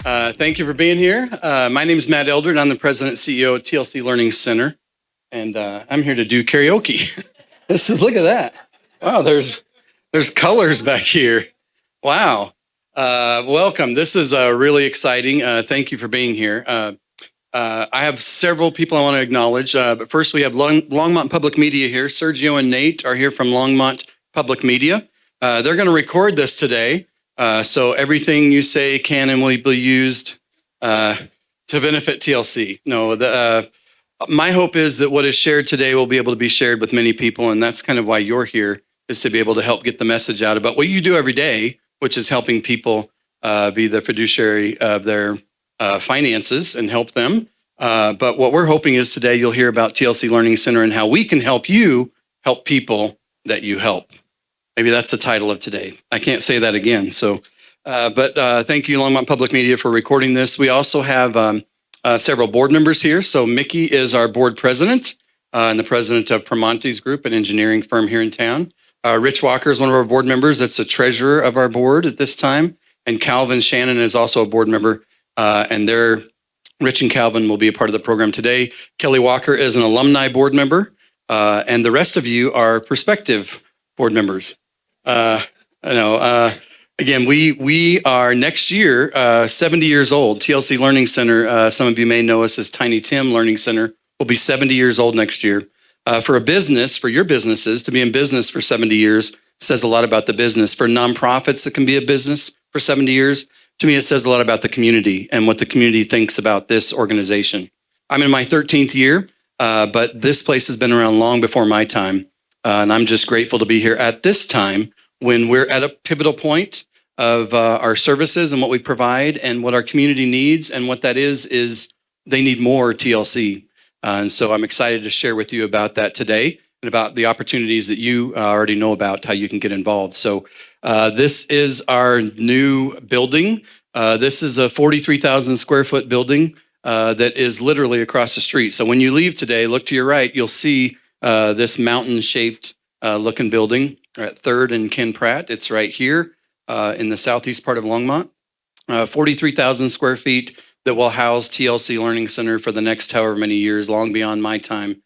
Thank you for being here. My name is Matt Eldred. I'm the president and CEO of TLC Learning Center, and I'm here to do karaoke. Look at that. Wow, there's colors back here. Wow. Welcome. This is really exciting. Thank you for being here. I have several people I want to acknowledge, but first we have Longmont Public Media here. Sergio and Nate are here from Longmont Public Media. They're going to record this today. So everything you say can and will be used to benefit TLC. My hope is that what is shared today will be able to be shared with many people, and that's kind of why you're here, is to be able to help get the message out about what you do every day, which is helping people be the fiduciary of their finances and help them. But what we're hoping is today you'll hear about TLC Learning Center and how we can help you help people that you help. Maybe that's the title of today. I can't say that again. But thank you, Longmont Public Media, for recording this. We also have several board members here. So Mickey is our board president and the president of Promontes Group, an engineering firm here in town. Rich Walker is one of our board members. That's the treasurer of our board at this time. And Calvin Shannon is also a board member. Rich and Calvin will be a part of the program today. Kelly Walker is an alumni board member. And the rest of you are prospective board members. Again, we are next year 70 years old. TLC Learning Center, some of you may know us as Tiny Tim Learning Center, will be 70 years old next year. For a business, for your businesses, to be in business for 70 years says a lot about the business. For nonprofits that can be a business for 70 years, to me, it says a lot about the community and what the community thinks about this organization. I'm in my 13th year, but this place has been around long before my time. And I'm just grateful to be here at this time when we're at a pivotal point of our services and what we provide and what our community needs. And what that is they need more TLC. And so I'm excited to share with you about that today and about the opportunities that you already know about, how you can get involved. So this is our new building. This is a 43,000 square foot building that is literally across the street. So when you leave today, look to your right, you'll see this mountain-shaped looking building at 3rd and Ken Pratt. It's right here in the southeast part of Longmont. 43,000 square feet that will house TLC Learning Center for the next however many years, long beyond my time.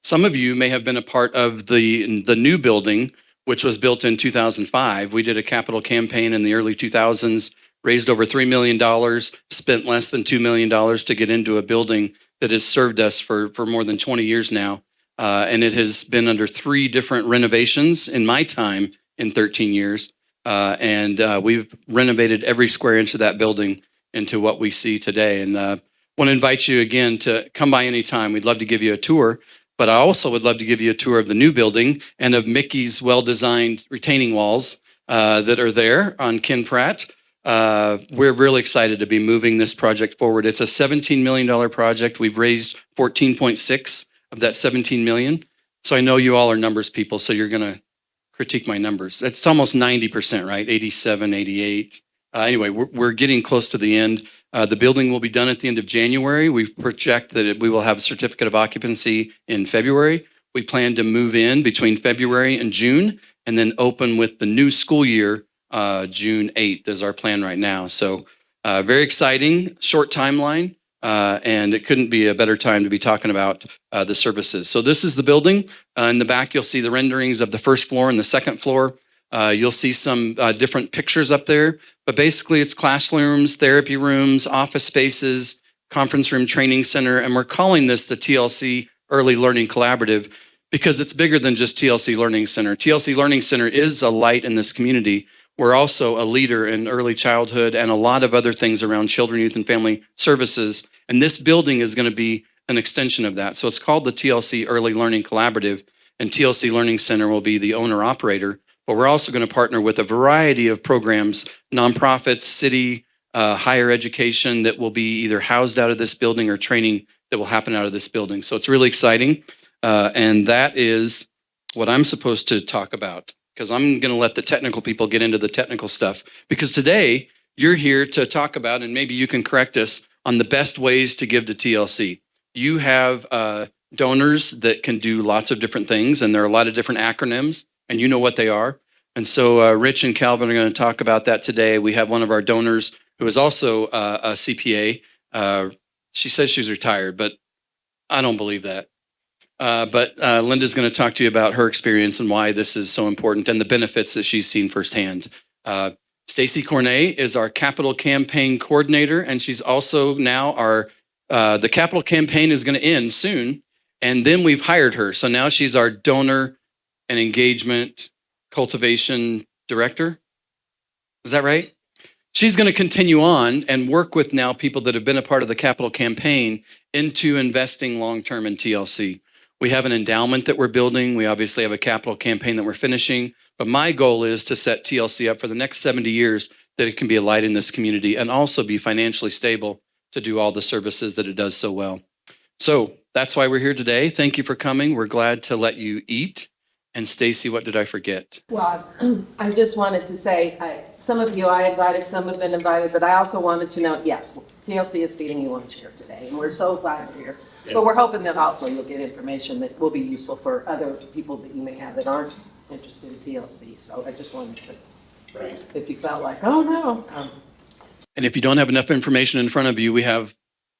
Some of you may have been a part of the new building, which was built in 2005. We did a capital campaign in the early 2000s, raised over $3 million, spent less than $2 million to get into a building that has served us for more than 20 years now. And it has been under 3 different renovations in my time in 13 years. And we've renovated every square inch of that building into what we see today. And I want to invite you again to come by anytime. We'd love to give you a tour, but I also would love to give you a tour of the new building and of Mickey's well-designed retaining walls that are there on Ken Pratt. We're really excited to be moving this project forward. It's a $17 million project. We've raised 14.6 of that 17 million. So I know you all are numbers people, so you're going to critique my numbers. It's almost 90%, right? 87, 88. Anyway, we're getting close to the end. The building will be done at the end of January. We project that we will have a certificate of occupancy in February. We plan to move in between February and June and then open with the new school year, June 8th is our plan right now. So very exciting, short timeline. And it couldn't be a better time to be talking about the services. So this is the building. In the back, you'll see the renderings of the first floor and the second floor. You'll see some different pictures up there. But basically, it's classrooms, therapy rooms, office spaces, conference room, training center. And we're calling this the TLC Early Learning Collaborative because it's bigger than just TLC Learning Center. TLC Learning Center is a light in this community. We're also a leader in early childhood and a lot of other things around children, youth, and family services. And this building is going to be an extension of that. So it's called the TLC Early Learning Collaborative, and TLC Learning Center will be the owner-operator. But we're also going to partner with a variety of programs, nonprofits, city, higher education that will be either housed out of this building or training that will happen out of this building. So it's really exciting. And that is what I'm supposed to talk about, because I'm going to let the technical people get into the technical stuff. Because today, you're here to talk about, and maybe you can correct us, on the best ways to give to TLC. You have donors that can do lots of different things, and there are a lot of different acronyms, and you know what they are. And so Rich and Calvin are going to talk about that today. We have one of our donors who is also a CPA. She says she's retired, but I don't believe that. But Linda's going to talk to you about her experience and why this is so important and the benefits that she's seen firsthand. Stacy Cornet is our capital campaign coordinator, and she's also now the capital campaign is going to end soon, and then we've hired her. So now she's our donor and engagement cultivation director. Is that right? She's going to continue on and work with now people that have been a part of the capital campaign into investing long-term in TLC. We have an endowment that we're building. We obviously have a capital campaign that we're finishing. But my goal is to set TLC up for the next 70 years that it can be a light in this community and also be financially stable to do all the services that it does so well. So that's why we're here today. Thank you for coming. We're glad to let you eat. And Stacy, what did I forget? Well, I just wanted to say, some of you I invited, some have been invited, but I also wanted to know, yes, TLC is feeding you lunch here today, and we're so glad you're here. Yeah. But we're hoping that also you'll get information that will be useful for other people that you may have that aren't interested in TLC. So I just wanted to, right. If you felt like, oh no. And if you don't have enough information in front of you, we have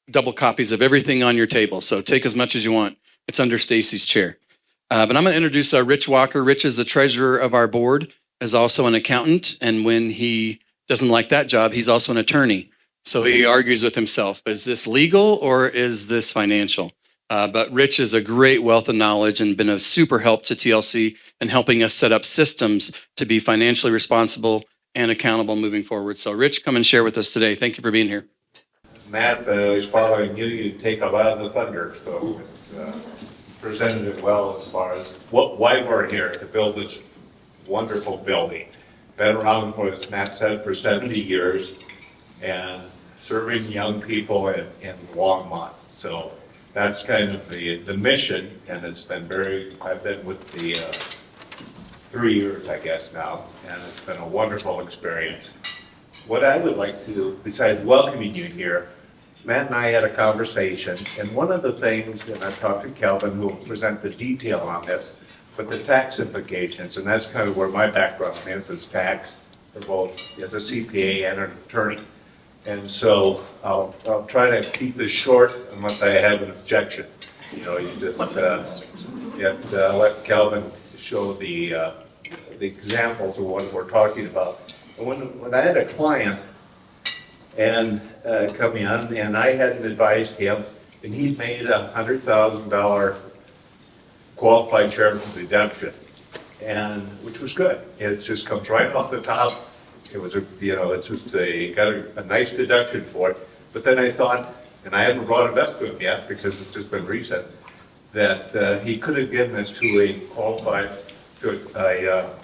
double copies of everything on your table. So take as much as you want. It's under Stacy's chair. But I'm going to introduce Rich Walker. Rich is the treasurer of our board, is also an accountant. And when he doesn't like that job, he's also an attorney. So he argues with himself, is this legal or is this financial? But Rich is a great wealth of knowledge and been a super help to TLC in helping us set up systems to be financially responsible and accountable moving forward. So Rich, come and share with us today. Thank you for being here. Matt is following you. You take a lot of the thunder. So it's presented it well as far as why we're here, to build this wonderful building. Been around, as Matt said, for 70 years and serving young people in Longmont. So that's kind of the mission, and it's been I've been with the 3 years, I guess now, and it's been a wonderful experience. What I would like to do, besides welcoming you here, Matt and I had a conversation, and one of the things, and I talked to Kelvin, who will present the detail on this, but the tax implications, and that's kind of where my background is tax, for both as a CPA and an attorney. And so I'll try to keep this short unless I have an objection. You know, you just let Kelvin show the examples of what we're talking about. When I had a client and coming on, and I hadn't advised him, and he made $100,000 qualified charitable deduction, and which was good. It just comes right off the top. It was it's just got a nice deduction for it. But then I thought, and I haven't brought it up to him yet because it's just been recent, that he could have given this to a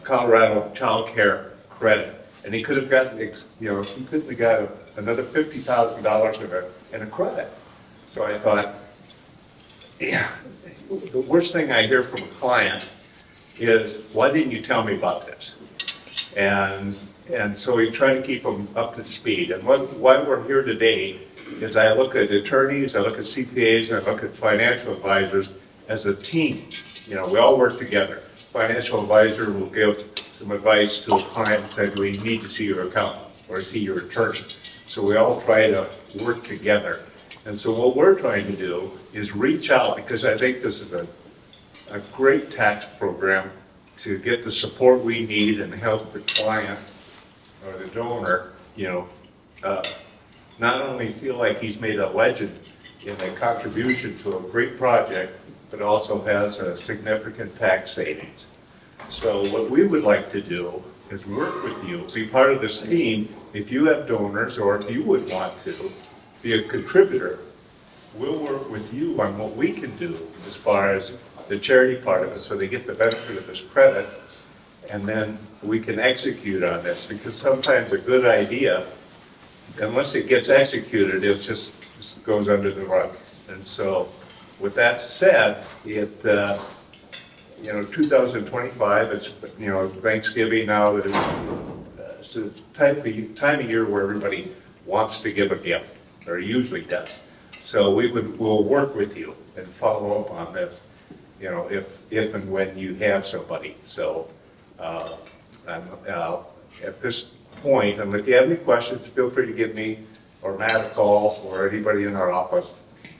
Colorado Childcare credit, and he could have gotten, he could have got another $50,000 in a credit. So I thought, yeah, the worst thing I hear from a client is, why didn't you tell me about this? And so we try to keep them up to speed. And why we're here today is I look at attorneys, I look at CPAs, and I look at financial advisors as a team. You know, we all work together. Financial advisor will give some advice to a client and say, do we need to see your accountant or see your attorney? So we all try to work together. And so what we're trying to do is reach out, because I think this is a great tax program to get the support we need and help the client or the donor, not only feel like he's made a legend in a contribution to a great project, but also has a significant tax savings. So what we would like to do is work with you, be part of this team. If you have donors, or if you would want to be a contributor, we'll work with you on what we can do as far as the charity part of it, so they get the benefit of this credit, and then we can execute on this, because sometimes a good idea, unless it gets executed, it just goes under the rug. And so with that said, 2025, it's, Thanksgiving now, it's a time of year where everybody wants to give a gift, or usually does. So we'll work with you and follow up on this, if and when you have somebody. So at this point, and if you have any questions, feel free to give me or Matt a call or anybody in our office,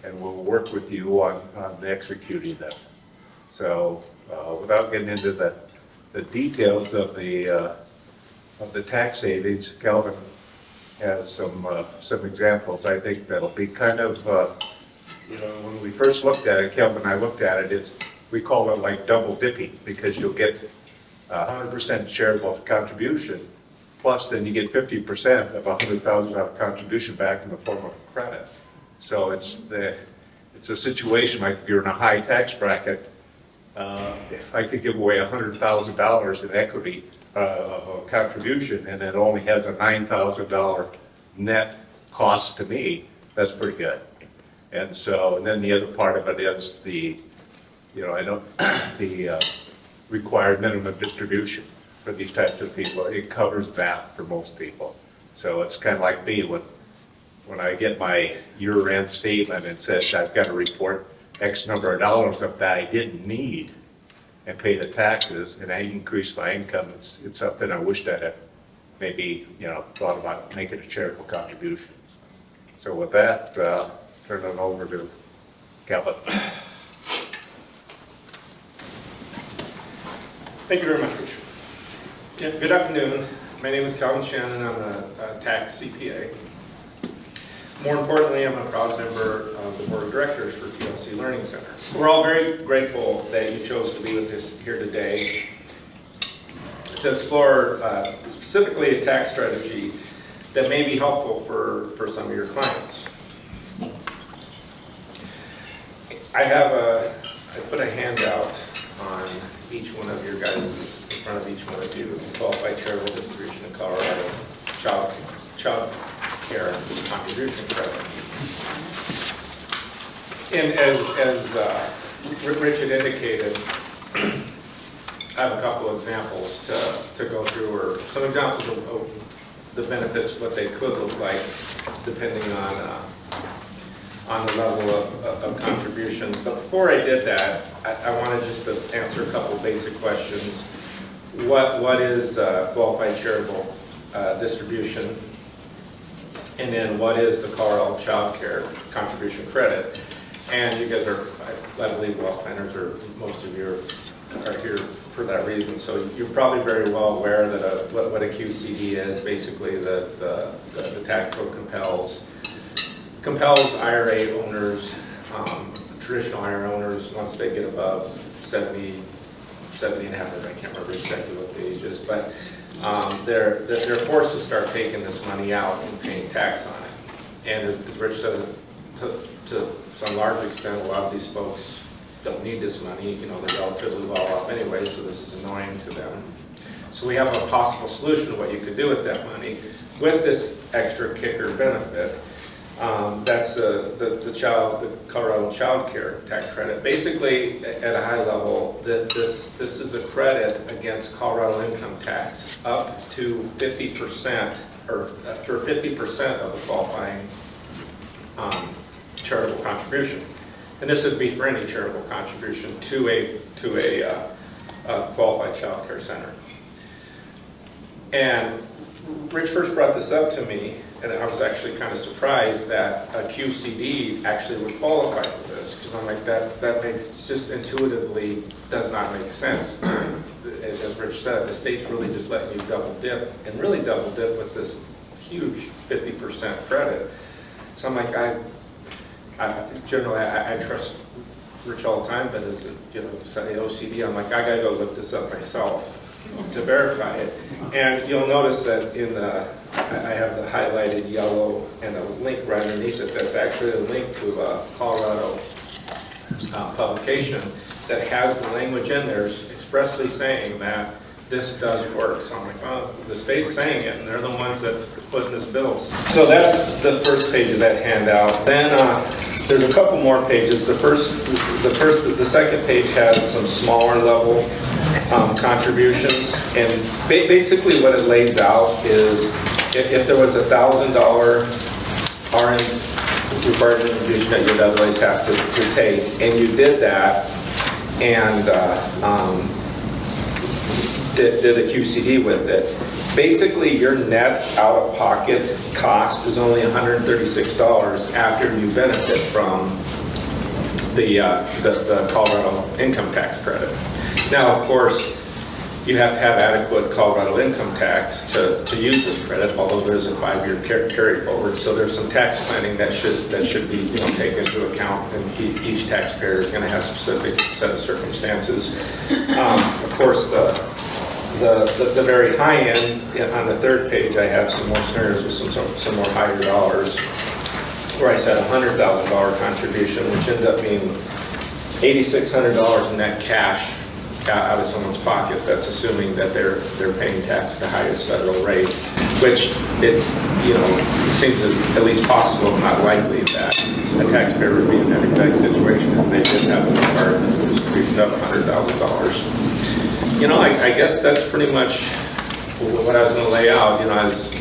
and we'll work with you on executing them. So without getting into the details of the tax savings, Calvin has some examples. I think that'll be kind of, when we first looked at it, Calvin and I looked at it, we call it like double dipping, because you'll get 100% charitable contribution, plus then you get 50% of $100,000 contribution back in the form of credit. So it's a situation like if you're in a high tax bracket, if I could give away $100,000 in equity contribution, and it only has a $9,000 net cost to me, that's pretty good. And then the other part of it is the required minimum distribution for these types of people. It covers that for most people. So it's kind of like me when I get my year-end statement and says I've got to report X number of dollars of that I didn't need and pay the taxes, and I increase my income. It's something I wished I had maybe thought about making a charitable contribution. So with that, turn it over to Calvin. Thank you very much, Richard. Yeah, good afternoon. My name is Calvin Shannon. I'm a tax CPA. More importantly, I'm a proud member of the board of directors for TLC Learning Center. We're all very grateful that you chose to be with us here today to explore specifically a tax strategy that may be helpful for some of your clients. I put a handout on each one of your guys, in front of each one of you, the Qualified Charitable Distribution in Colorado Child Care Contribution Credit. And as Richard indicated, I have a couple of examples to go through, or some examples of the benefits, what they could look like, depending on the level of contribution. But before I did that, I wanted just to answer a couple basic questions. What is qualified charitable distribution? And then what is the Colorado Child Care Contribution Credit? And you guys are, I believe, wealth planners, or most of you are here for that reason. So you're probably very well aware that what a QCD is. Basically, the tax code compels IRA owners, traditional IRA owners, once they get above 70 and a half, I can't remember exactly what the age is, but they're forced to start taking this money out and paying tax on it. And as Rich said, to some large extent, a lot of these folks don't need this money. They're relatively well off anyway, so this is annoying to them. So we have a possible solution to what you could do with that money with this extra kicker benefit. That's the Colorado Child Care tax credit. Basically, at a high level, this is a credit against Colorado income tax up to 50%, or for 50% of the qualifying charitable contribution. And this would be for any charitable contribution to a qualified child care center. And Rich first brought this up to me, and I was actually kind of surprised that a QCD actually would qualify for this, because I'm like, that makes, just intuitively does not make sense. As Rich said, the state's really just letting you double dip, and really double dip with this huge 50% credit. So I'm like, generally I trust Rich all the time, but as the OCD, I'm like, I gotta go look this up myself to verify it. And you'll notice that I have the highlighted yellow and a link right underneath it. That's actually a link to a Colorado publication that has the language in there expressly saying that this does work. So I'm like, oh, the state's saying it, and they're the ones that put this bills. So that's the first page of that handout. Then there's a couple more pages. The second page has some smaller level contributions, and basically what it lays out is if there was $1,000 RN required distribution that you'd otherwise have to pay, and you did that, and did a QCD with it. Basically, your net out-of-pocket cost is only $136 after you benefit from the Colorado income tax credit. Now, of course, you have to have adequate Colorado income tax to use this credit, although there's a 5-year carry forward. So there's some tax planning that should be taken into account, and each taxpayer is going to have a specific set of circumstances. Of course, the very high end, on the third page, I have some more scenarios with some more higher dollars, where I said $100,000 contribution, which ended up being $8,600 in net cash out of someone's pocket. That's assuming that they're paying tax at the highest federal rate, which seems at least possible, if not likely, that a taxpayer would be in that exact situation if they did have a required distribution of $100,000. I guess that's pretty much what I was going to lay out. This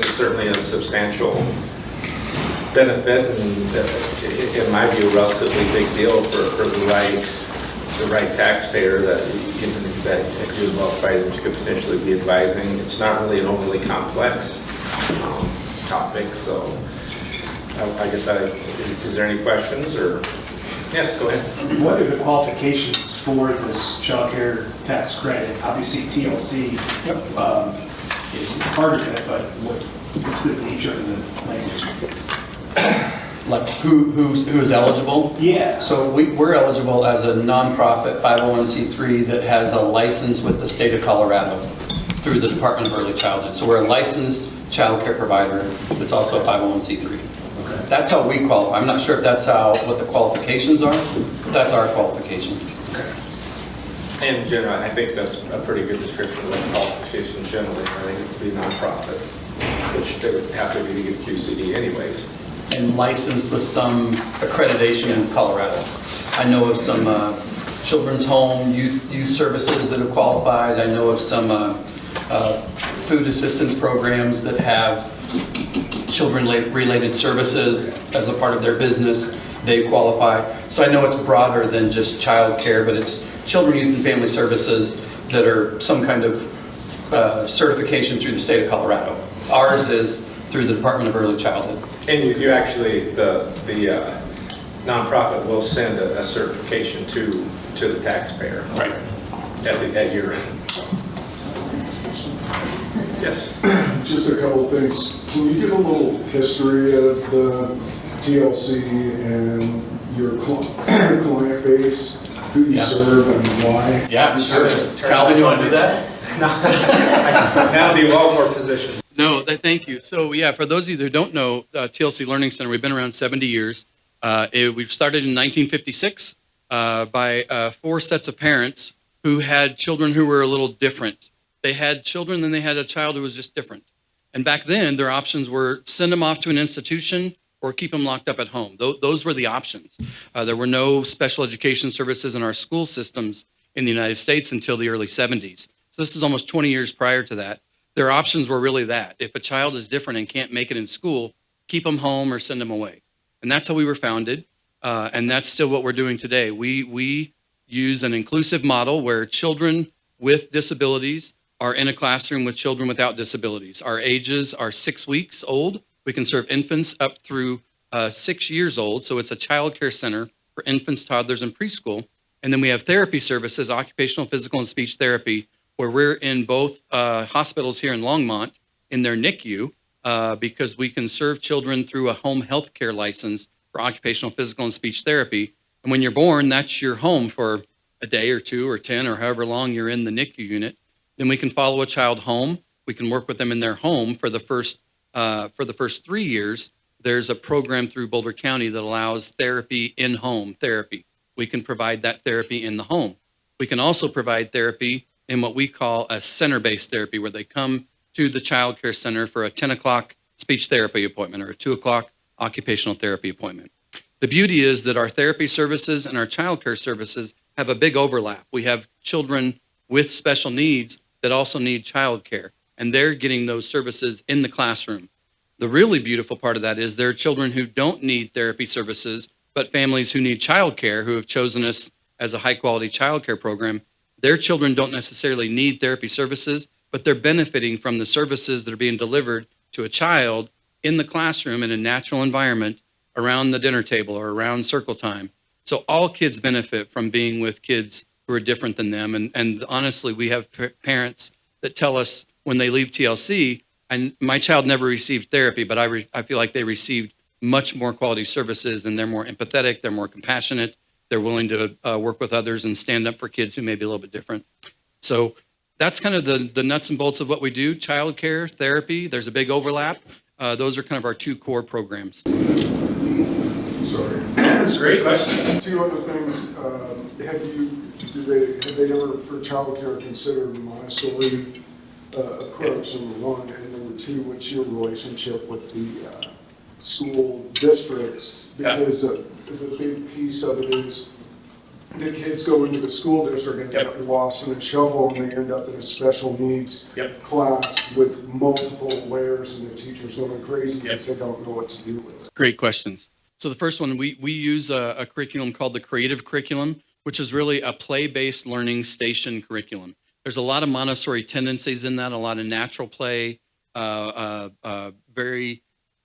is certainly a substantial benefit, and in my view, a relatively big deal for the right taxpayer that is well advisors could potentially be advising. It's not really an overly complex topic, so I guess is there any questions, or? Yes, go ahead. What are the qualifications for this childcare tax credit? Obviously, TLC is part of it, but what's the nature of the language? Like who is eligible? Yeah. So we're eligible as a nonprofit 501c3 that has a license with the state of Colorado through the Department of Early Childhood. So we're a licensed child care provider that's also a 501c3. Okay. That's how we qualify. I'm not sure if that's what the qualifications are, but that's our qualification. In general, I think that's a pretty good description of what qualifications generally are. They need to be nonprofit, which they would have to be to get QCD anyways. And licensed with some accreditation in Colorado. I know of some children's home youth services that have qualified. I know of some food assistance programs that have children-related services as a part of their business. They qualify. So I know it's broader than just child care, but it's children, youth, and family services that are some kind of certification through the state of Colorado. Ours is through the Department of Early Childhood. And you actually, the nonprofit will send a certification to the taxpayer. Right. At your end. Yes. Just a couple of things. Can you give a little history of the TLC and your client base, who you serve and why? Yeah, sure. Calvin, you want to do that? Now be well more positioned. No, thank you. So yeah, for those of you who don't know, TLC Learning Center, we've been around 70 years. We've started in 1956 by 4 sets of parents who had children who were a little different. They had children and they had a child who was just different. And back then, their options were send them off to an institution or keep them locked up at home. Those were the options. There were no special education services in our school systems in the United States until the early 70s. So this is almost 20 years prior to that. Their options were really that. If a child is different and can't make it in school, keep them home or send them away. And that's how we were founded. And that's still what we're doing today. We use an inclusive model where children with disabilities are in a classroom with children without disabilities. Our ages are 6 weeks old. We can serve infants up through 6 years old. So it's a child care center for infants, toddlers, and preschool. And then we have therapy services, occupational, physical, and speech therapy, where we're in both hospitals here in Longmont in their NICU because we can serve children through a home health care license for occupational, physical, and speech therapy. And when you're born, that's your home for a day or 2 or 10 or however long you're in the NICU unit. Then we can follow a child home. We can work with them in their home for the first 3 years. There's a program through Boulder County that allows therapy in-home therapy. We can provide that therapy in the home. We can also provide therapy in what we call a center-based therapy, where they come to the child care center for a 10 o'clock speech therapy appointment or a 2 o'clock occupational therapy appointment. The beauty is that our therapy services and our child care services have a big overlap. We have children with special needs that also need child care, and they're getting those services in the classroom. The really beautiful part of that is there are children who don't need therapy services, but families who need child care who have chosen us as a high-quality child care program, Their children don't necessarily need therapy services, but they're benefiting from the services that are being delivered to a child in the classroom in a natural environment around the dinner table or around circle time. So all kids benefit from being with kids who are different than them. And honestly, we have parents that tell us when they leave TLC, and my child never received therapy, but I feel like they received much more quality services, and they're more empathetic, they're more compassionate, they're willing to work with others and stand up for kids who may be a little bit different. So that's kind of the nuts and bolts of what we do. Childcare, therapy, there's a big overlap. Those are kind of our two core programs. Sorry. That's a great question. Two other things, have they ever, for childcare, considered Montessori approach, number one, and number two, what's your relationship with the school districts? Because the big piece of it is the kids go into the school district and get lost in a shovel, and they end up in a special needs class with multiple layers, and the teacher's going crazy because they don't know what to do with it. Great questions. So the first one, we use a curriculum called the creative curriculum, which is really a play-based learning station curriculum. There's a lot of Montessori tendencies in that, a lot of natural play, very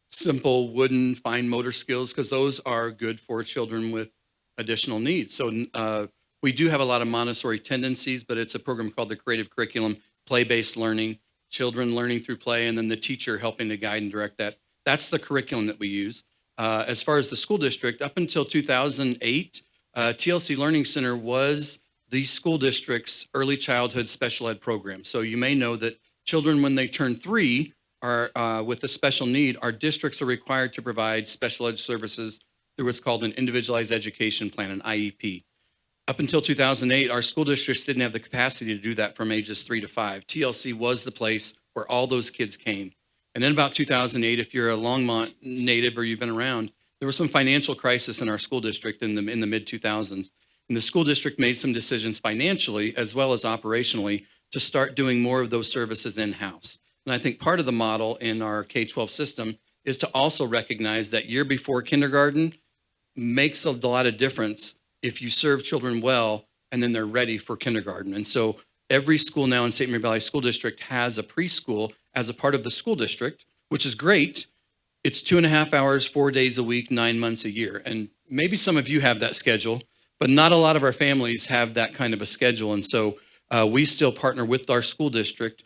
simple wooden fine motor skills, because those are good for children with additional needs. So we do have a lot of Montessori tendencies, but it's a program called the creative curriculum, play-based learning, children learning through play, and then the teacher helping to guide and direct that. That's the curriculum that we use. As far as the school district, up until 2008, TLC Learning Center was the school district's early childhood special ed program. So you may know that children, when they turn 3, are with a special need, our districts are required to provide special ed services through what's called an individualized education plan, an IEP. Up until 2008, our school districts didn't have the capacity to do that from ages 3 to 5. TLC was the place where all those kids came. And then about 2008, if you're a Longmont native or you've been around, there was some financial crisis in our school district in the mid-2000s. And the school district made some decisions financially as well as operationally to start doing more of those services in-house. And I think part of the model in our K-12 system is to also recognize that year before kindergarten makes a lot of difference if you serve children well and then they're ready for kindergarten. And so every school now in St. Mary Valley School District has a preschool as a part of the school district, which is great. It's 2.5 hours, 4 days a week, 9 months a year. And maybe some of you have that schedule, but not a lot of our families have that kind of a schedule. And so we still partner with our school district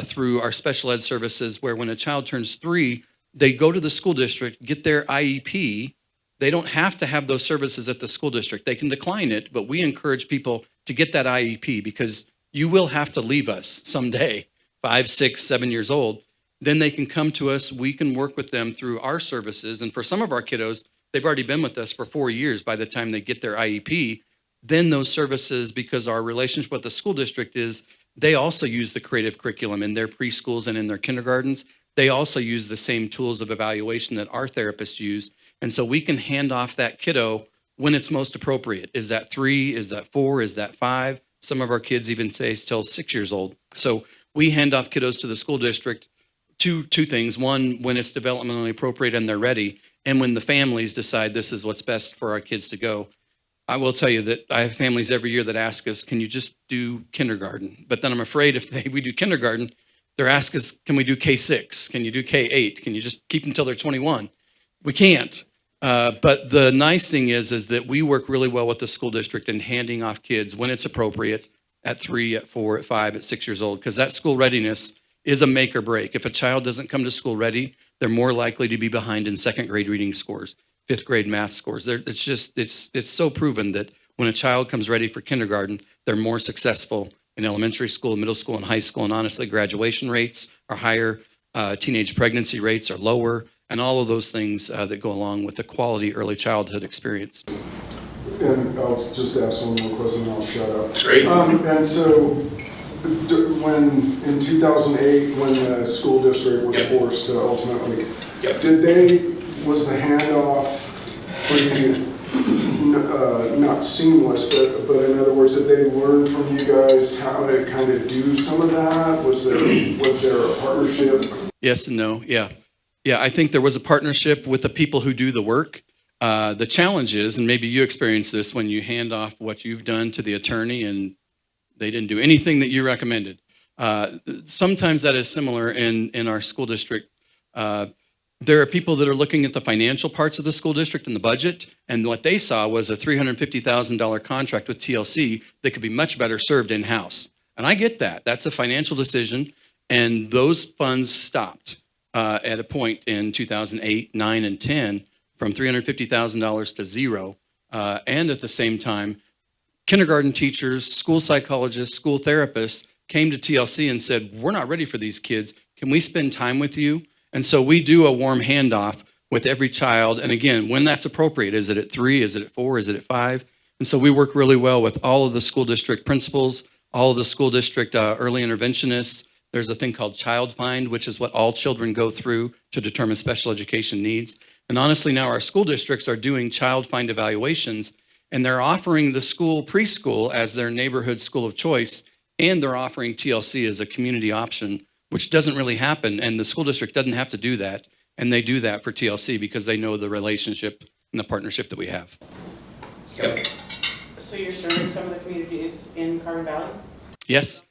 through our special ed services, where when a child turns 3, they go to the school district, get their IEP. They don't have to have those services at the school district. They can decline it, but we encourage people to get that IEP, because you will have to leave us someday, 5, 6, 7 years old. Then they can come to us. We can work with them through our services. And for some of our kiddos, they've already been with us for 4 years by the time they get their IEP. Then those services, because our relationship with the school district is they also use the creative curriculum in their preschools and in their kindergartens. They also use the same tools of evaluation that our therapists use. And so we can hand off that kiddo when it's most appropriate. Is that 3? Is that 4? Is that 5? Some of our kids even say till 6 years old. So we hand off kiddos to the school district. Two things. One, when it's developmentally appropriate and they're ready, and when the families decide this is what's best for our kids to go. I will tell you that I have families every year that ask us, can you just do kindergarten? But then I'm afraid if we do kindergarten, they're asking us, can we do K6? Can you do K8? Can you just keep them until they're 21? We can't. But the nice thing is that we work really well with the school district in handing off kids when it's appropriate at 3, at 4, at 5, at 6 years old, because that school readiness is a make or break. If a child doesn't come to school ready, they're more likely to be behind in 2nd grade reading scores, 5th grade math scores. It's so proven that when a child comes ready for kindergarten, they're more successful in elementary school, middle school, and high school. And honestly, graduation rates are higher, teenage pregnancy rates are lower, and all of those things that go along with the quality early childhood experience. And I'll just ask one more question and I'll shut up. Great. And so when, in 2008, when the school district was forced to ultimately, was the handoff pretty, not seamless, but in other words, did they learn from you guys how to kind of do some of that? Was there a partnership? Yes and no, yeah. Yeah, I think there was a partnership with the people who do the work. The challenge is, and maybe you experience this when you hand off what you've done to the attorney, and They didn't do anything that you recommended. Sometimes that is similar in our school district. There are people that are looking at the financial parts of the school district and the budget, and what they saw was a $350,000 contract with TLC that could be much better served in-house. And I get that. That's a financial decision, and those funds stopped at a point in 2008, 9, and 10 from $350,000 to zero. And at the same time, kindergarten teachers, school psychologists, school therapists came to TLC and said, we're not ready for these kids. Can we spend time with you? And so we do a warm handoff with every child. And again, when that's appropriate, is it at 3? Is it at 4? Is it at 5? And so we work really well with all of the school district principals, all of the school district early interventionists. There's a thing called Child Find, which is what all children go through to determine special education needs. And honestly, now our school districts are doing Child Find evaluations, and they're offering the school preschool as their neighborhood school of choice, and they're offering TLC as a community option, which doesn't really happen, and the school district doesn't have to do that, and they do that for TLC because they know the relationship and the partnership that we have. Yep. So you're serving some of the communities in Carbon Valley? Yes,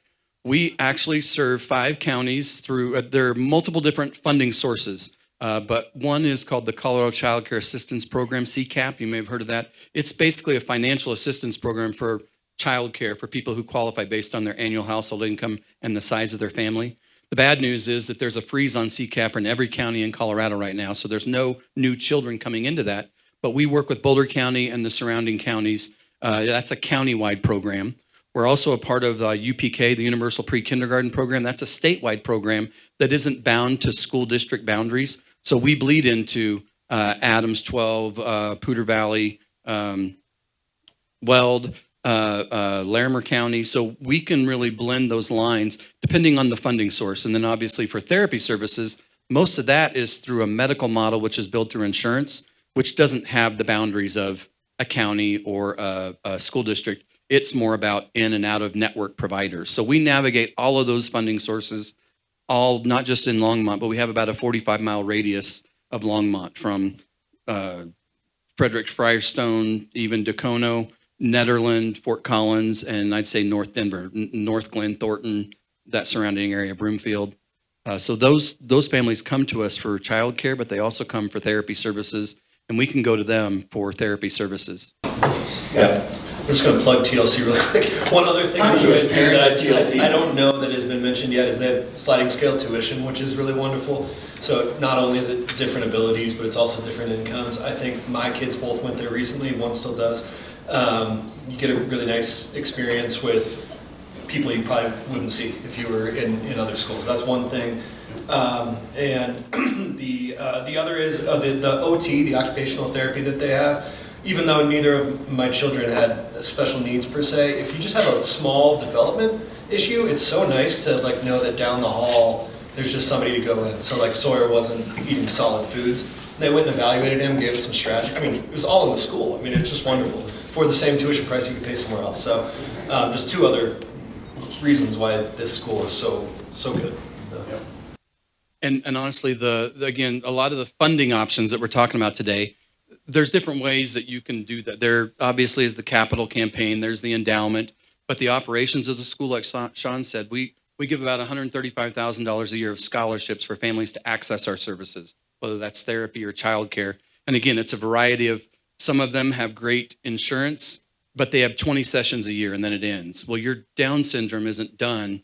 we actually serve 5 counties through, there are multiple different funding sources, but one is called the Colorado Childcare Assistance Program, CCAP. You may have heard of that. It's basically a financial assistance program for childcare for people who qualify based on their annual household income and the size of their family. The bad news is that there's a freeze on CCAP in every county in Colorado right now, so there's no new children coming into that. But we work with Boulder County and the surrounding counties. That's a county-wide program. We're also a part of UPK, the Universal Pre-Kindergarten Program. That's a statewide program that isn't bound to school district boundaries. So we bleed into Adams 12, Poudre Valley, Weld, Larimer County. So we can really blend those lines depending on the funding source. And then obviously for therapy services, most of that is through a medical model, which is billed through insurance, which doesn't have the boundaries of a county or a school district. It's more about in and out of network providers. So we navigate all of those funding sources, all not just in Longmont, but we have about a 45-mile radius of Longmont from Frederick Firestone, even Dacono, Nederland, Fort Collins, and I'd say North Denver, North Glen, Thornton, that surrounding area, Broomfield. So those families come to us for childcare, but they also come for therapy services, and we can go to them for therapy services. Yeah. I'm just going to plug TLC really quick. One other thing that you guys do that I don't know that has been mentioned yet is they have sliding scale tuition, which is really wonderful. So not only is it different abilities, but it's also different incomes. I think my kids both went there recently, one still does. You get a really nice experience with people you probably wouldn't see if you were in other schools. That's one thing. And the other is the OT, the occupational therapy that they have. Even though neither of my children had special needs per se, if you just have a small development issue, it's so nice to like know that down the hall there's just somebody to go in. So like Sawyer wasn't eating solid foods. They went and evaluated him, gave us some strategy. I mean, it was all in the school. I mean, it's just wonderful. For the same tuition price you could pay somewhere else. So just 2 other reasons why this school is so good. And honestly, again, a lot of the funding options that we're talking about today, there's different ways that you can do that. There obviously is the capital campaign, there's the endowment, but the operations of the school, like Sean said, we give about $135,000 a year of scholarships for families to access our services, whether that's therapy or childcare. And again, it's a variety of, some of them have great insurance, but they have 20 sessions a year and then it ends. Well, your Down syndrome isn't done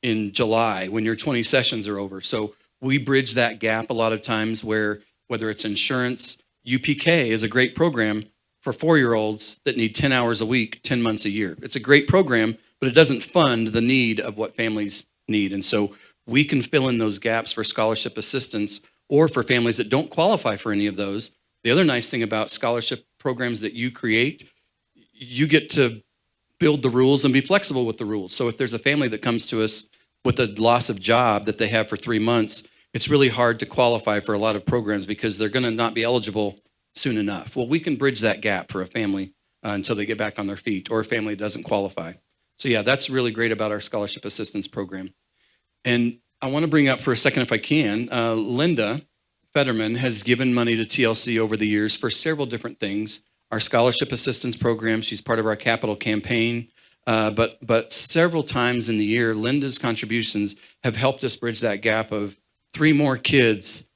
in July when your 20 sessions are over. So we bridge that gap a lot of times where, whether it's insurance, UPK is a great program for 4-year-olds that need 10 hours a week, 10 months a year. It's a great program, but it doesn't fund the need of what families need. And so we can fill in those gaps for scholarship assistance or for families that don't qualify for any of those. The other nice thing about scholarship programs that you create, you get to build the rules and be flexible with the rules. So if there's a family that comes to us with a loss of job that they have for 3 months, it's really hard to qualify for a lot of programs because they're going to not be eligible soon enough. Well, we can bridge that gap for a family until they get back on their feet, or a family doesn't qualify. So yeah, that's really great about our scholarship assistance program. And I want to bring up for a second, if I can, Linda Fetterman has given money to TLC over the years for several different things. Our scholarship assistance program, she's part of our capital campaign. But several times in the year, Linda's contributions have helped us bridge that gap of 3 more kids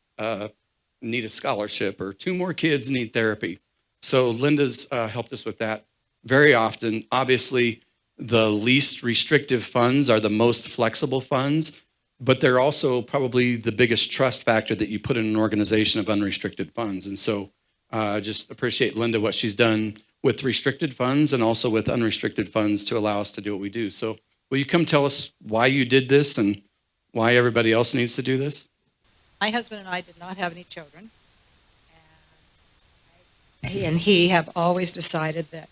need a scholarship or 2 more kids need therapy. So Linda's helped us with that very often. Obviously, the least restrictive funds are the most flexible funds, but they're also probably the biggest trust factor that you put in an organization of unrestricted funds. And so just appreciate Linda, what she's done with restricted funds and also with unrestricted funds to allow us to do what we do. So will you come tell us why you did this and why everybody else needs to do this? My husband and I did not have any children, and he have always decided that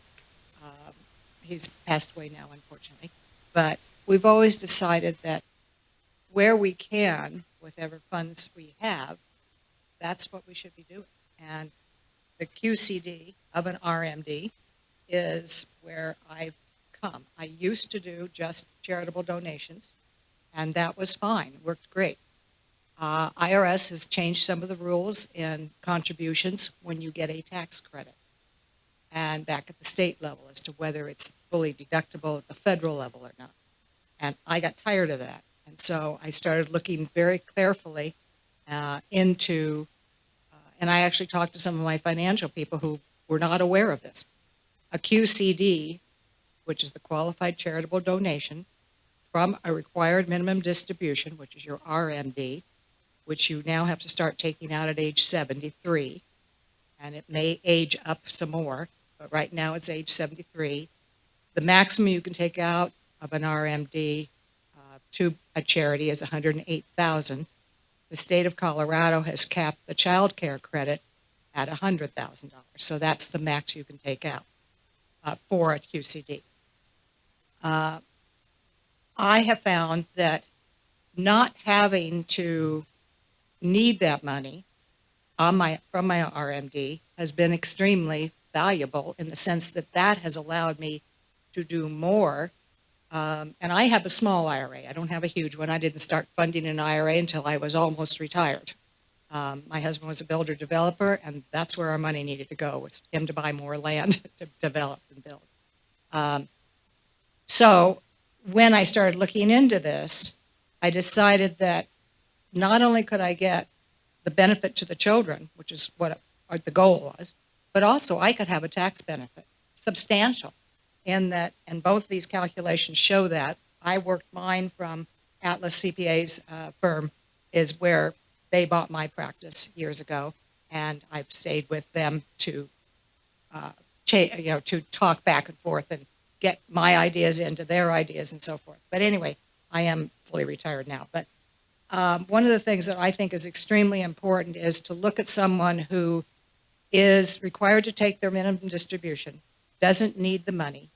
he's passed away now, unfortunately, but we've always decided that where we can, whatever funds we have, that's what we should be doing. And the QCD of an RMD is where I've come. I used to do just charitable donations, and that was fine, worked great. IRS has changed some of the rules in contributions when you get a tax credit, and back at the state level as to whether it's fully deductible at the federal level or not. And I got tired of that. And so I started looking very carefully into, and I actually talked to some of my financial people who were not aware of this. A QCD, which is the Qualified Charitable Donation, from a required minimum distribution, which is your RMD, which you now have to start taking out at age 73, and it may age up some more, but right now it's age 73. The maximum you can take out of an RMD to a charity is $108,000. The state of Colorado has capped the Childcare credit at $100,000. So that's the max you can take out for a QCD. I have found that not having to need that money from my RMD has been extremely valuable in the sense that that has allowed me to do more. And I have a small IRA. I don't have a huge one. I didn't start funding an IRA until I was almost retired. My husband was a builder developer, and that's where our money needed to go, was him to buy more land to develop and build. So when I started looking into this, I decided that not only could I get the benefit to the children, which is what the goal was, but also I could have a tax benefit, substantial, in that, and both these calculations show that. I worked mine from Atlas CPA's firm, is where they bought my practice years ago, and I've stayed with them to, to talk back and forth and get my ideas into their ideas and so forth. But anyway, I am fully retired now. But one of the things that I think is extremely important is to look at someone who is required to take their minimum distribution, doesn't need the money,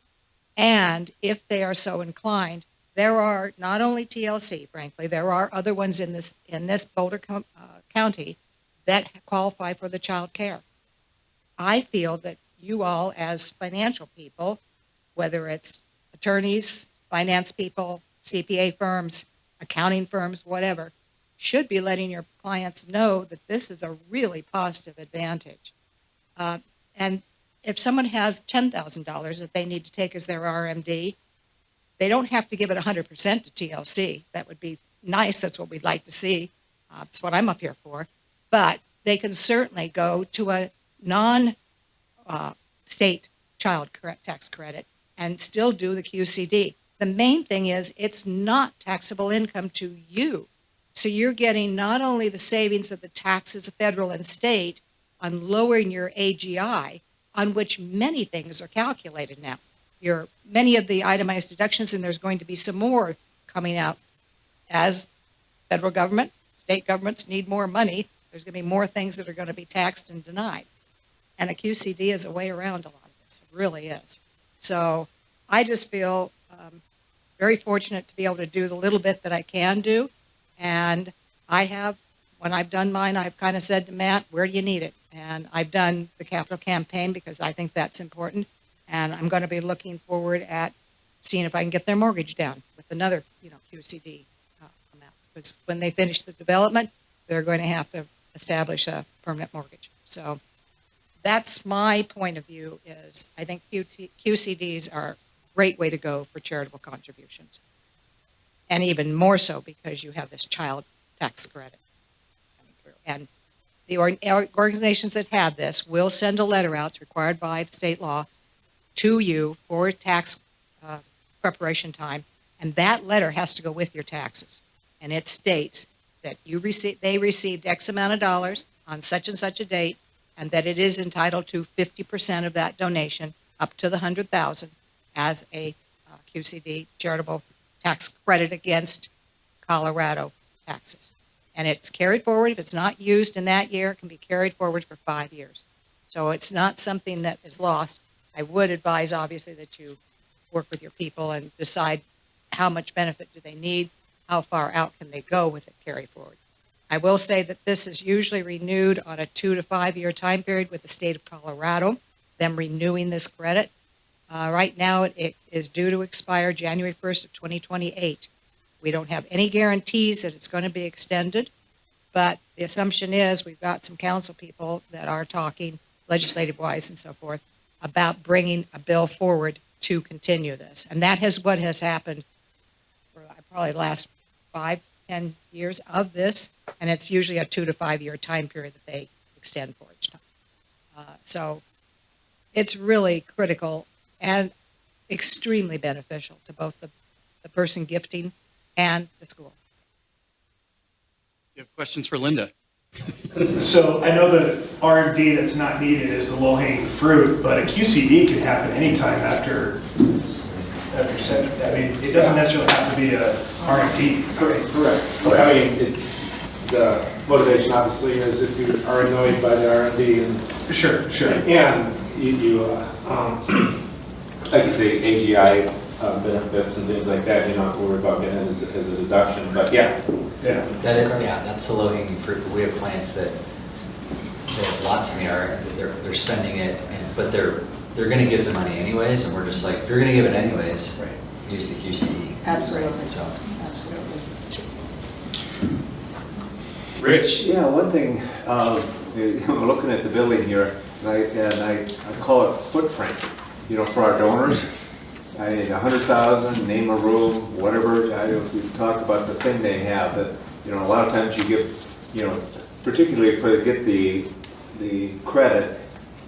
and if they are so inclined, there are not only TLC, frankly, there are other ones in this Boulder County that qualify for the child care. I feel that you all, as financial people, whether it's attorneys, finance people, CPA firms, accounting firms, whatever, should be letting your clients know that this is a really positive advantage. And if someone has $10,000 that they need to take as their RMD, they don't have to give it 100% to TLC. That would be nice. That's what we'd like to see. That's what I'm up here for. But they can certainly go to a non-state child tax credit and still do the QCD. The main thing is it's not taxable income to you. So you're getting not only the savings of the taxes, federal and state, on lowering your AGI, on which many things are calculated now. Many of the itemized deductions, and there's going to be some more coming out as federal government, state governments need more money. There's going to be more things that are going to be taxed and denied. And a QCD is a way around a lot of this. It really is. So I just feel very fortunate to be able to do the little bit that I can do. And when I've done mine, I've kind of said to Matt, where do you need it? And I've done the capital campaign because I think that's important. And I'm going to be looking forward at seeing if I can get their mortgage down with another, QCD amount. Because when they finish the development, they're going to have to establish a permanent mortgage. So that's my point of view. Is I think QCDs are great way to go for charitable contributions. And even more so because you have this child tax credit coming through. And the organizations that have this will send a letter out, it's required by state law, to you for tax preparation time, and that letter has to go with your taxes. And it states that they received X amount of dollars on such and such a date, and that it is entitled to 50% of that donation up to the $100,000 as a QCD charitable tax credit against Colorado taxes. And it's carried forward. If it's not used in that year, it can be carried forward for 5 years. So it's not something that is lost. I would advise, obviously, that you work with your people and decide how much benefit do they need, how far out can they go with it carry forward. I will say that this is usually renewed on a 2 to 5 year time period with the state of Colorado, them renewing this credit. Right now, it is due to expire January 1st of 2028. We don't have any guarantees that it's going to be extended, but the assumption is we've got some council people that are talking, legislative-wise and so forth, about bringing a bill forward to continue this. And that is what has happened for probably the last 5-10 years of this, and it's usually a 2 to 5 year time period that they extend for each time. So it's really critical and extremely beneficial to both the person gifting and the school. You have questions for Linda? So I know the R&D that's not needed is the low-hanging fruit, but a QCD can happen anytime after session. I mean, it doesn't necessarily have to be a R&D. Correct. I mean, the motivation obviously is if you are annoyed by the R&D and. Sure. And you like you say, AGI benefits and things like that, you don't have to worry about getting it as a deduction, but yeah. That's the low-hanging fruit. But we have clients that they have lots in the art, they're spending it, but they're going to give the money anyways, and we're just like, if you're going to give it anyways, use the QCD. Absolutely. So. Absolutely. Rich? Yeah, one thing, I'm looking at the building here, and I call it footprint, for our donors. I need 100,000, name a room, whatever. We talked about the thing they have that, a lot of times you give, particularly if they get the credit,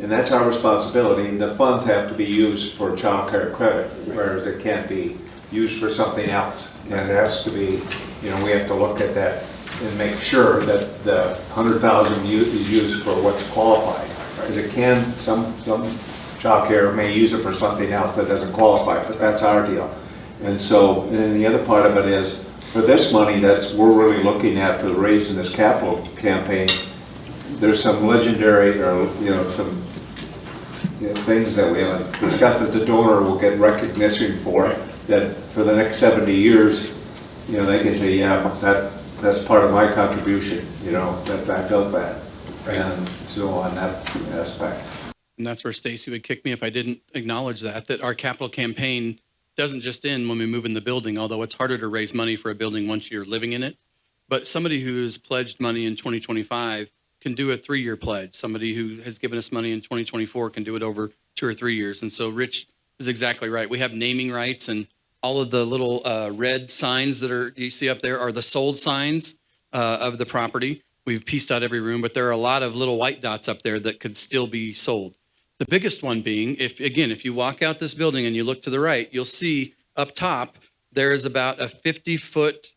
and that's our responsibility. The funds have to be used for child care credit, whereas it can't be used for something else. And it has to be, we have to look at that and make sure that the 100,000 is used for what's qualified. Because it can, some child care may use it for something else that doesn't qualify, but that's our deal. And so, and then the other part of it is, for this money we're really looking at for the raising this capital campaign, there's some legendary, or some things that we haven't discussed that the donor will get recognition for, that for the next 70 years, they can say, yeah, that's part of my contribution, that I built that. And so on that aspect. And that's where Stacy would kick me if I didn't acknowledge that our capital campaign doesn't just end when we move in the building, although it's harder to raise money for a building once you're living in it. But somebody who's pledged money in 2025 can do a 3-year pledge. Somebody who has given us money in 2024 can do it over 2 or 3 years. And so Rich is exactly right. We have naming rights, and all of the little red signs that you see up there are the sold signs of the property. We've pieced out every room, but there are a lot of little white dots up there that could still be sold. The biggest one being, if you walk out this building and you look to the right, you'll see up top, there is about a 50-foot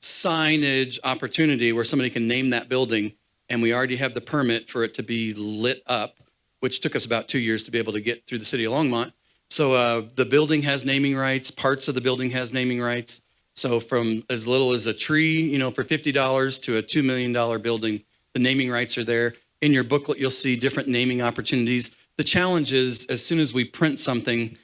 signage opportunity where somebody can name that building, and we already have the permit for it to be lit up, which took us about 2 years to be able to get through the city of Longmont. So the building has naming rights, parts of the building has naming rights. So from as little as a tree, for $50 to a $2 million building, the naming rights are there. In your booklet, you'll see different naming opportunities. The challenge is, as soon as we print something,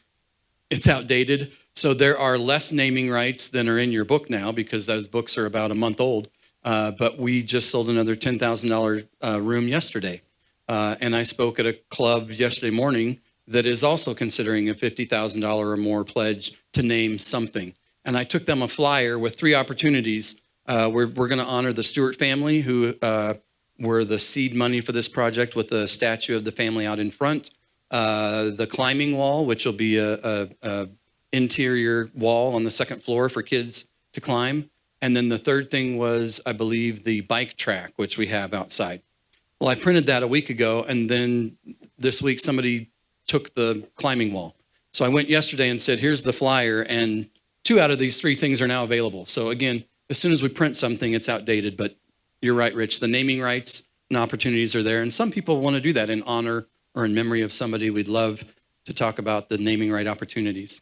it's outdated. So there are less naming rights than are in your book now because those books are about a month old. But we just sold another $10,000 room yesterday. And I spoke at a club yesterday morning that is also considering a $50,000 or more pledge to name something. And I took them a flyer with 3 opportunities. We're going to honor the Stewart family who were the seed money for this project with the statue of the family out in front. the climbing wall, which will be a interior wall on the second floor for kids to climb. And then the third thing was, I believe, the bike track, which we have outside. Well, I printed that a week ago, and then this week somebody took the climbing wall. So I went yesterday and said, here's the flyer, and 2 out of these 3 things are now available. So again, as soon as we print something, it's outdated, but you're right, Rich. The naming rights and opportunities are there, and some people want to do that in honor or in memory of somebody. We'd love to talk about the naming right opportunities.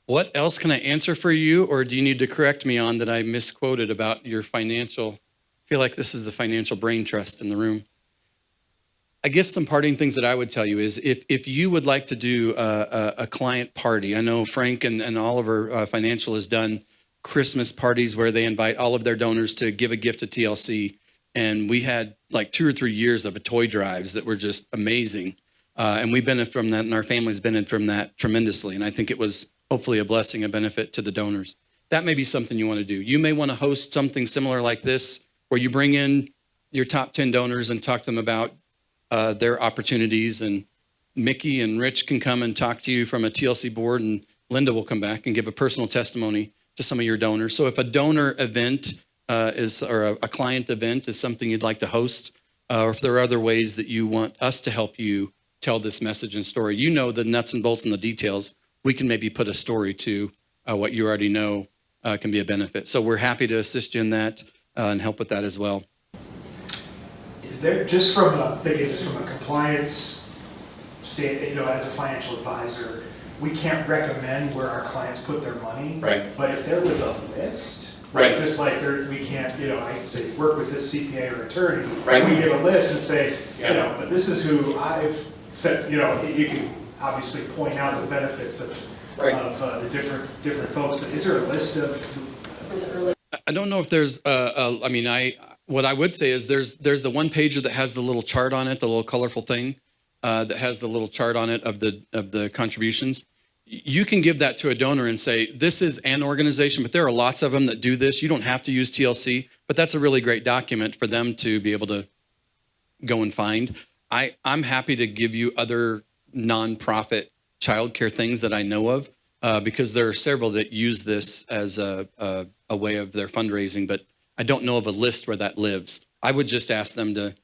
What else can I answer for you, or do you need to correct me on that I misquoted about your financial? I feel like this is the financial brain trust in the room. I guess some parting things that I would tell you is if you would like to do a client party, I know Frank and Oliver Financial has done Christmas parties where they invite all of their donors to give a gift to TLC. And we had like 2 or 3 years of toy drives that were just amazing. And we benefit from that, and our families benefit from that tremendously. And I think it was hopefully a blessing, a benefit to the donors. That may be something you want to do. You may want to host something similar like this, where you bring in your top 10 donors and talk to them about their opportunities. And Mickey and Rich can come and talk to you from a TLC board, and Linda will come back and give a personal testimony to some of your donors. So if a donor event or a client event is something you'd like to host, or if there are other ways that you want us to help you tell this message and story, you know the nuts and bolts and the details. We can maybe put a story to what you already know can be a benefit. So we're happy to assist you in that and help with that as well. Is there, just from a compliance state, as a financial advisor, we can't recommend where our clients put their money. Right. But if there was a list, Right. just like we can't, I can say, work with this CPA or attorney. Right. We give a list and say, Yeah. but this is who I've said, you can obviously point out the benefits of the different folks. But is there a list of? I don't know if there's, what I would say is there's the one pager that has the little chart on it, the little colorful thing that has the little chart on it of the contributions. You can give that to a donor and say, this is an organization, but there are lots of them that do this. You don't have to use TLC, but that's a really great document for them to be able to go and find. I'm happy to give you other nonprofit childcare things that I know of, because there are several that use this as a way of their fundraising, but I don't know of a list where that lives. I would just ask them to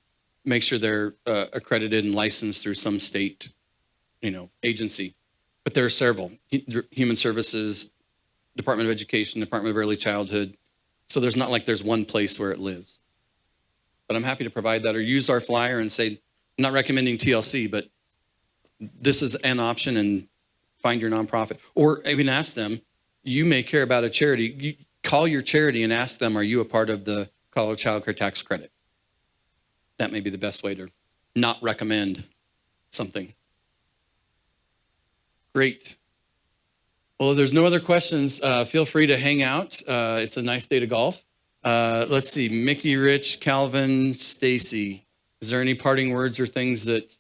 make sure they're accredited and licensed through some state, agency. But there are several: Human Services, Department of Education, Department of Early Childhood. So there's not like there's one place where it lives. But I'm happy to provide that, or use our flyer and say, I'm not recommending TLC, but this is an option, and find your nonprofit. Or even ask them, you may care about a charity. You call your charity and ask them, are you a part of the Colorado Child Care Tax Credit? That may be the best way to not recommend something. Great. Well, if there's no other questions, feel free to hang out. It's a nice day to golf. Let's see, Mickey, Rich, Calvin, Stacy. Is there any parting words or things that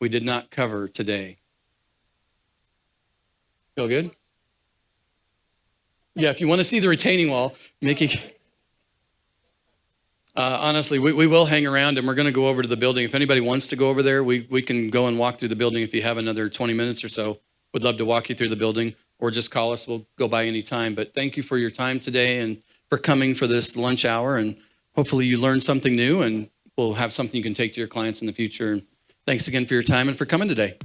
we did not cover today? Feel good? Yeah, if you want to see the retaining wall, Mickey. Honestly, we will hang around, and we're going to go over to the building. If anybody wants to go over there, we can go and walk through the building if you have another 20 minutes or so. We'd love to walk you through the building, or just call us. We'll go by any time. But thank you for your time today and for coming for this lunch hour. And hopefully you learned something new, and we'll have something you can take to your clients in the future. And thanks again for your time and for coming today.